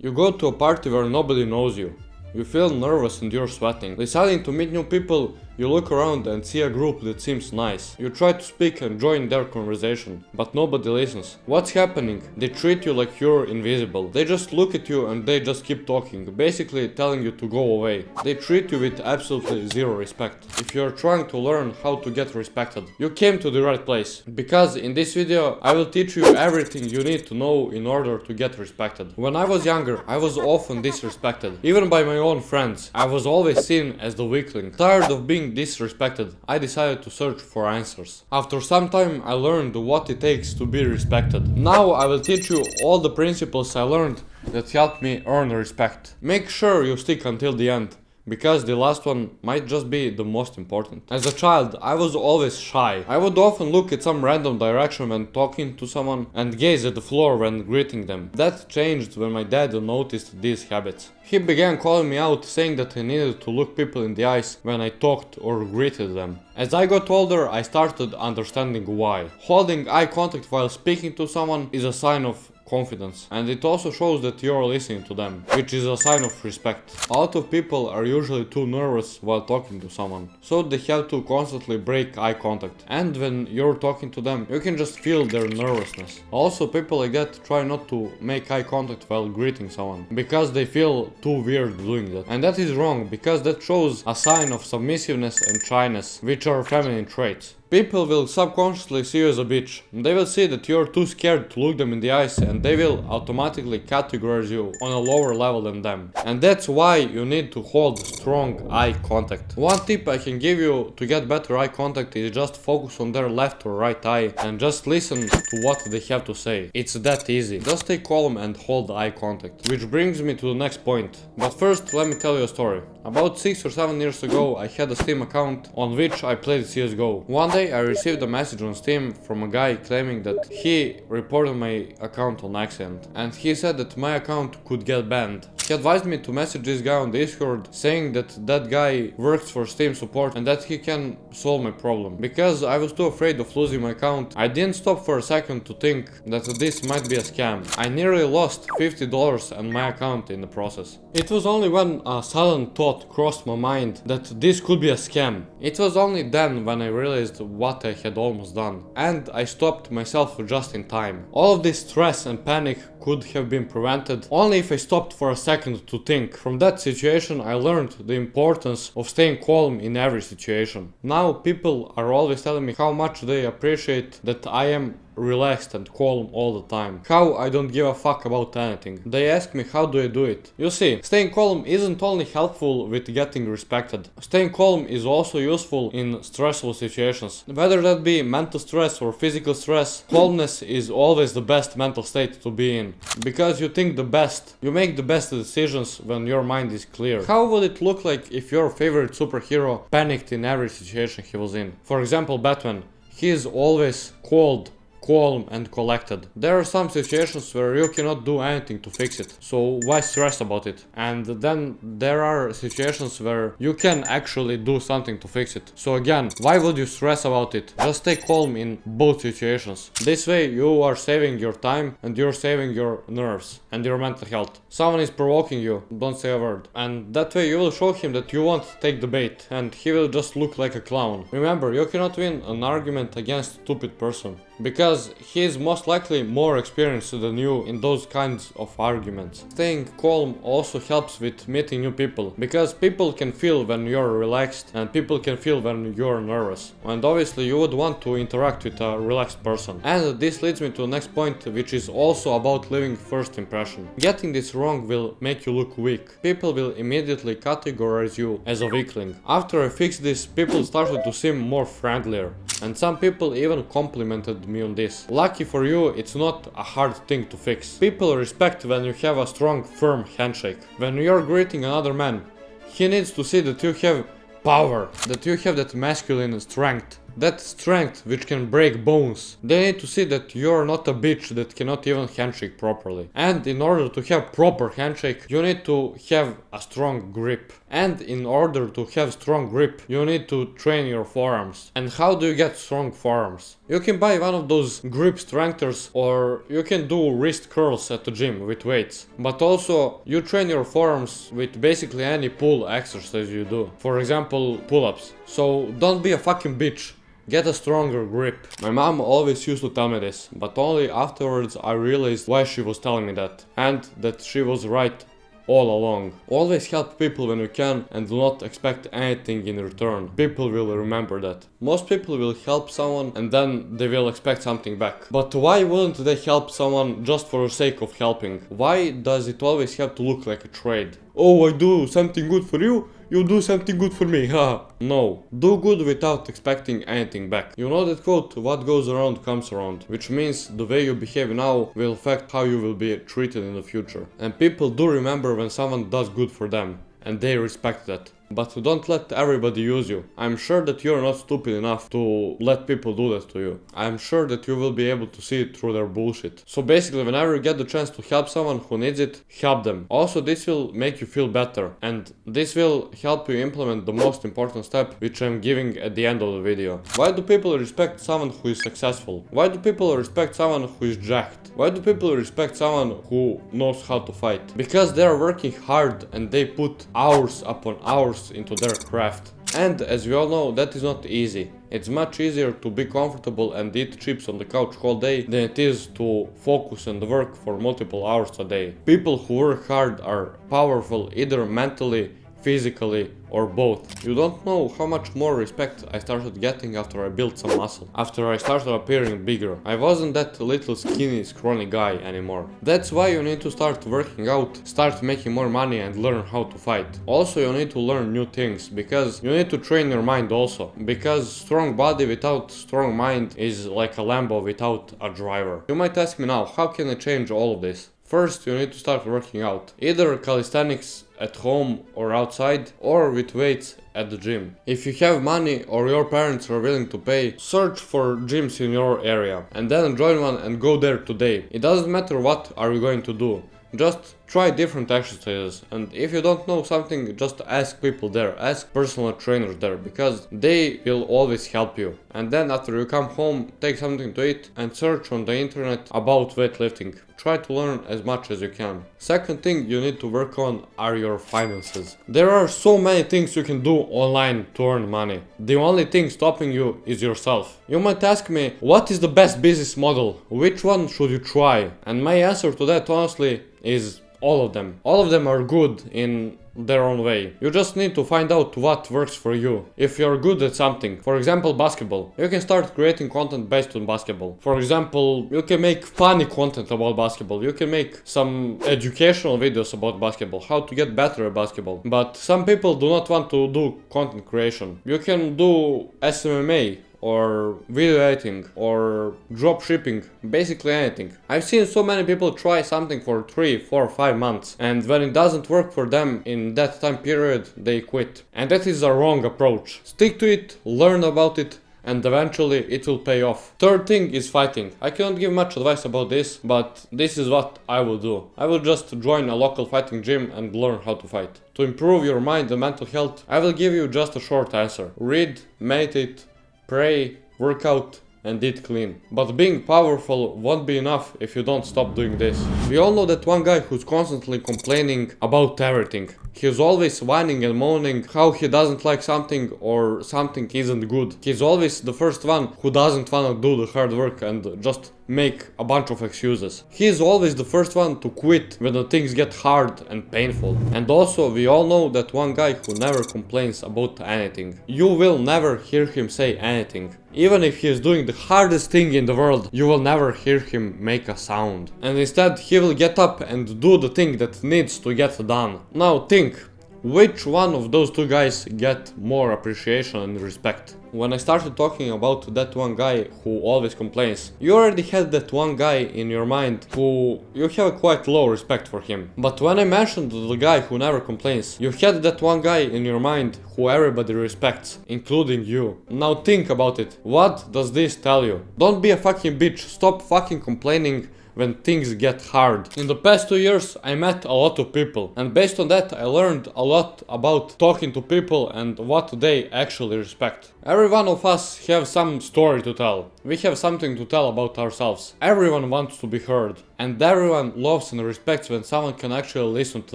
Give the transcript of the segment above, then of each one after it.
You go to a party where nobody knows you. You feel nervous and you're sweating. Deciding to meet new people, you look around and see a group that seems nice. You try to speak and join their conversation, but nobody listens. What's happening? They treat you like you're invisible. They just look at you and they just keep talking, basically telling you to go away. They treat you with absolutely zero respect. If you're trying to learn how to get respected, you came to the right place. Because in this video, I will teach you everything you need to know in order to get respected. When I was younger, I was often disrespected, even by my own friends. I was always seen as the weakling. Tired of being disrespected, I decided to search for answers. After some time, I learned what it takes to be respected. Now I will teach you all the principles I learned that helped me earn respect. Make sure you stick until the end, because the last one might just be the most important. As a child, I was always shy. I would often look at some random direction when talking to someone and gaze at the floor when greeting them. That changed when my dad noticed these habits. He began calling me out, saying that I needed to look people in the eyes when I talked or greeted them. As I got older, I started understanding why. Holding eye contact while speaking to someone is a sign of confidence, and it also shows that you're listening to them, which is a sign of respect. A lot of people are usually too nervous while talking to someone, so they have to constantly break eye contact, and when you're talking to them, you can just feel their nervousness. Also, people like that try not to make eye contact while greeting someone, because they feel too weird doing that. And that is wrong, because that shows a sign of submissiveness and shyness, which are feminine traits. People will subconsciously see you as a bitch. They will see that you're too scared to look them in the eyes, and they will automatically categorize you on a lower level than them. And that's why you need to hold strong eye contact. One tip I can give you to get better eye contact is just focus on their left or right eye and just listen to what they have to say. It's that easy. Just stay calm and hold eye contact. Which brings me to the next point. But first, let me tell you a story. About 6 or 7 years ago, I had a Steam account on which I played CSGO. One day I received a message on Steam from a guy claiming that he reported my account on accident, and he said that my account could get banned. He advised me to message this guy on Discord, saying that that guy works for Steam support and that he can solve my problem. Because I was too afraid of losing my account, I didn't stop for a second to think that this might be a scam. I nearly lost $50 and my account in the process. It was only when a sudden thought crossed my mind that this could be a scam. It was only then when I realized what I had almost done, and I stopped myself just in time. All of this stress and panic could have been prevented only if I stopped for a second to think. From that situation, I learned the importance of staying calm in every situation. Now people are always telling me how much they appreciate that I am relaxed and calm all the time. How I don't give a fuck about anything. They ask me how do I do it. You see, staying calm isn't only helpful with getting respected. Staying calm is also useful in stressful situations. Whether that be mental stress or physical stress, calmness is always the best mental state to be in. Because you think the best. You make the best decisions when your mind is clear. How would it look like if your favorite superhero panicked in every situation he was in? For example, Batman. He is always cold, calm and collected. There are some situations where you cannot do anything to fix it, so why stress about it? And then there are situations where you can actually do something to fix it. So again, why would you stress about it? Just stay calm in both situations. This way you are saving your time and you're saving your nerves and your mental health. Someone is provoking you, don't say a word. And that way you will show him that you won't take the bait and he will just look like a clown. Remember, you cannot win an argument against a stupid person, because he is most likely more experienced than you in those kinds of arguments. Staying calm also helps with meeting new people, because people can feel when you're relaxed and people can feel when you're nervous. And obviously you would want to interact with a relaxed person. And this leads me to the next point, which is also about leaving first impression. Getting this wrong will make you look weak. People will immediately categorize you as a weakling. After I fixed this, people started to seem more friendlier. And some people even complimented me on this. Lucky for you, it's not a hard thing to fix. People respect when you have a strong, firm handshake. When you're greeting another man, he needs to see that you have power, that you have that masculine strength, that strength which can break bones. They need to see that you're not a bitch that cannot even handshake properly. And in order to have proper handshake, you need to have a strong grip. And in order to have strong grip, you need to train your forearms. And how do you get strong forearms? You can buy one of those grip strengthens, or you can do wrist curls at the gym with weights. But also, you train your forearms with basically any pull exercise you do. For example, pull-ups. So don't be a fucking bitch. Get a stronger grip. My mom always used to tell me this, but only afterwards I realized why she was telling me that. And that she was right all along. Always help people when you can and do not expect anything in return. People will remember that. Most people will help someone and then they will expect something back. But why wouldn't they help someone just for the sake of helping? Why does it always have to look like a trade? Oh, I do something good for you, you do something good for me, haha. No, do good without expecting anything back. You know that quote, what goes around comes around, which means the way you behave now will affect how you will be treated in the future. And people do remember when someone does good for them, and they respect that. But don't let everybody use you. I'm sure that you're not stupid enough to let people do that to you. I'm sure that you will be able to see it through their bullshit. So basically, whenever you get the chance to help someone who needs it, help them. Also, this will make you feel better. And this will help you implement the most important step, which I'm giving at the end of the video. Why do people respect someone who is successful? Why do people respect someone who is jacked? Why do people respect someone who knows how to fight? Because they are working hard and they put hours upon hours into their craft. And as we all know, that is not easy. It's much easier to be comfortable and eat chips on the couch all day than it is to focus and work for multiple hours a day. People who work hard are powerful either mentally, physically, or both. You don't know how much more respect I started getting after I built some muscle. After I started appearing bigger. I wasn't that little skinny scrawny guy anymore. That's why you need to start working out, start making more money and learn how to fight. Also you need to learn new things, because you need to train your mind also. Because strong body without strong mind is like a Lambo without a driver. You might ask me now, how can I change all of this? First, you need to start working out. Either calisthenics at home or outside, or with weights at the gym. If you have money or your parents are willing to pay, search for gyms in your area and then join one and go there today. It doesn't matter what are you going to do. Just try different exercises, and if you don't know something, just ask people there, ask personal trainers there, because they will always help you. And then after you come home, take something to eat and search on the internet about weightlifting. Try to learn as much as you can. Second thing you need to work on are your finances. There are so many things you can do online to earn money. The only thing stopping you is yourself. You might ask me, what is the best business model? Which one should you try? And my answer to that honestly is all of them. All of them are good in their own way. You just need to find out what works for you. If you're good at something, for example basketball, you can start creating content based on basketball. For example, you can make funny content about basketball. You can make some educational videos about basketball, how to get better at basketball. But some people do not want to do content creation. You can do SMMA, or video editing, or drop shipping, basically anything. I've seen so many people try something for 3, 4, 5 months, and when it doesn't work for them in that time period, they quit. And that is a wrong approach. Stick to it, learn about it, and eventually it will pay off. Third thing is fighting. I cannot give much advice about this, but this is what I will do. I will just join a local fighting gym and learn how to fight. To improve your mind and mental health, I will give you just a short answer. Read, meditate, pray, work out, and eat clean. But being powerful won't be enough if you don't stop doing this. We all know that one guy who's constantly complaining about everything. He's always whining and moaning how he doesn't like something or something isn't good. He's always the first one who doesn't wanna do the hard work and just make a bunch of excuses. He's always the first one to quit when the things get hard and painful. And also, we all know that one guy who never complains about anything. You will never hear him say anything. Even if he is doing the hardest thing in the world, you will never hear him make a sound. And instead, he will get up and do the thing that needs to get done. Now think, Which one of those two guys get more appreciation and respect? When I started talking about that one guy who always complains, you already had that one guy in your mind who you have quite low respect for him. But when I mentioned the guy who never complains, you had that one guy in your mind who everybody respects, including you. Now think about it. What does this tell you? Don't be a fucking bitch. Stop fucking complaining when things get hard. In the past 2 years, I met a lot of people, and based on that, I learned a lot about talking to people and what they actually respect. Every one of us have some story to tell. We have something to tell about ourselves. Everyone wants to be heard, and everyone loves and respects when someone can actually listen to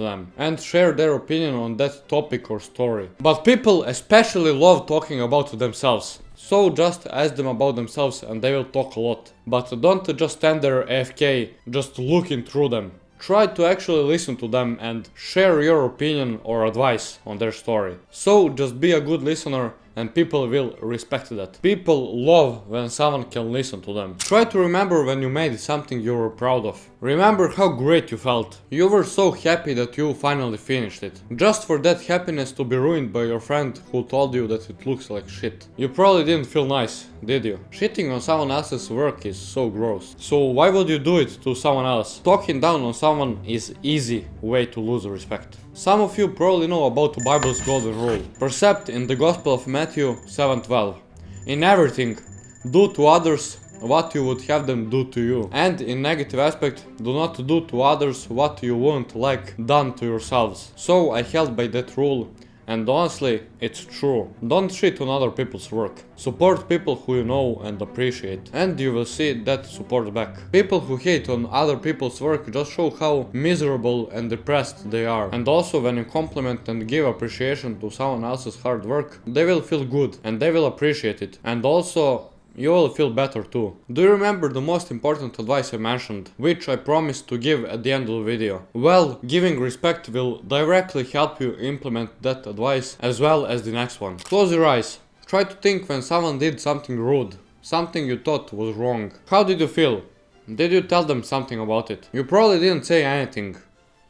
them and share their opinion on that topic or story. But people especially love talking about themselves. So just ask them about themselves and they will talk a lot. But don't just stand there AFK, just looking through them. Try to actually listen to them and share your opinion or advice on their story. So just be a good listener and people will respect that. People love when someone can listen to them. Try to remember when you made something you were proud of. Remember how great you felt. You were so happy that you finally finished it. Just for that happiness to be ruined by your friend who told you that it looks like shit. You probably didn't feel nice, did you? Shitting on someone else's work is so gross. So why would you do it to someone else? Talking down on someone is easy way to lose respect. Some of you probably know about the Bible's golden rule, percept in the Gospel of Matthew 7:12. In everything, do to others what you would have them do to you. And in negative aspect, do not do to others what you wouldn't like done to yourselves. So I held by that rule. And honestly, it's true. Don't shit on other people's work. Support people who you know and appreciate, and you will see that support back. People who hate on other people's work just show how miserable and depressed they are. And also when you compliment and give appreciation to someone else's hard work, they will feel good and they will appreciate it. And also, you will feel better too. Do you remember the most important advice I mentioned, which I promised to give at the end of the video? Well, giving respect will directly help you implement that advice as well as the next one. Close your eyes. Try to think when someone did something rude, something you thought was wrong. How did you feel? Did you tell them something about it? You probably didn't say anything.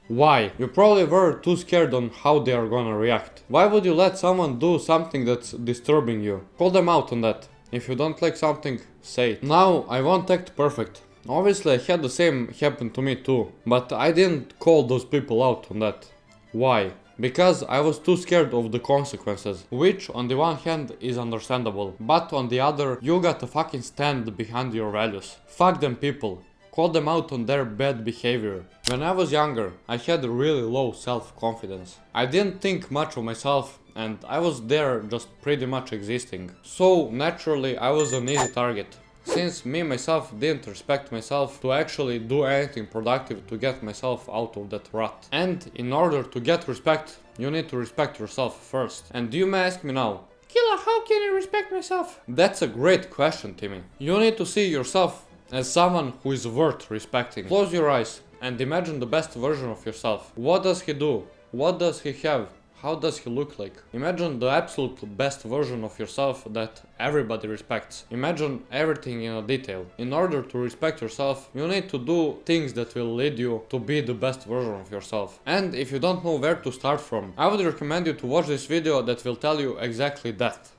Why? You probably were too scared on how they are gonna react. Why would you let someone do something that's disturbing you? Call them out on that. If you don't like something, say it. Now, I won't act perfect. Obviously, I had the same happen to me too, but I didn't call those people out on that. Why? Because I was too scared of the consequences, which on the one hand is understandable, but on the other, you gotta fucking stand behind your values. Fuck them people. Call them out on their bad behavior. When I was younger, I had really low self-confidence. I didn't think much of myself and I was there just pretty much existing. So naturally I was an easy target. Since me myself didn't respect myself to actually do anything productive to get myself out of that rut. And in order to get respect, you need to respect yourself first. And you may ask me now, Killa, how can I respect myself? That's a great question, Timmy. You need to see yourself as someone who is worth respecting. Close your eyes and imagine the best version of yourself. What does he do? What does he have? How does he look like? Imagine the absolute best version of yourself that everybody respects. Imagine everything in a detail. In order to respect yourself, you need to do things that will lead you to be the best version of yourself. And if you don't know where to start from, I would recommend you to watch this video that will tell you exactly that.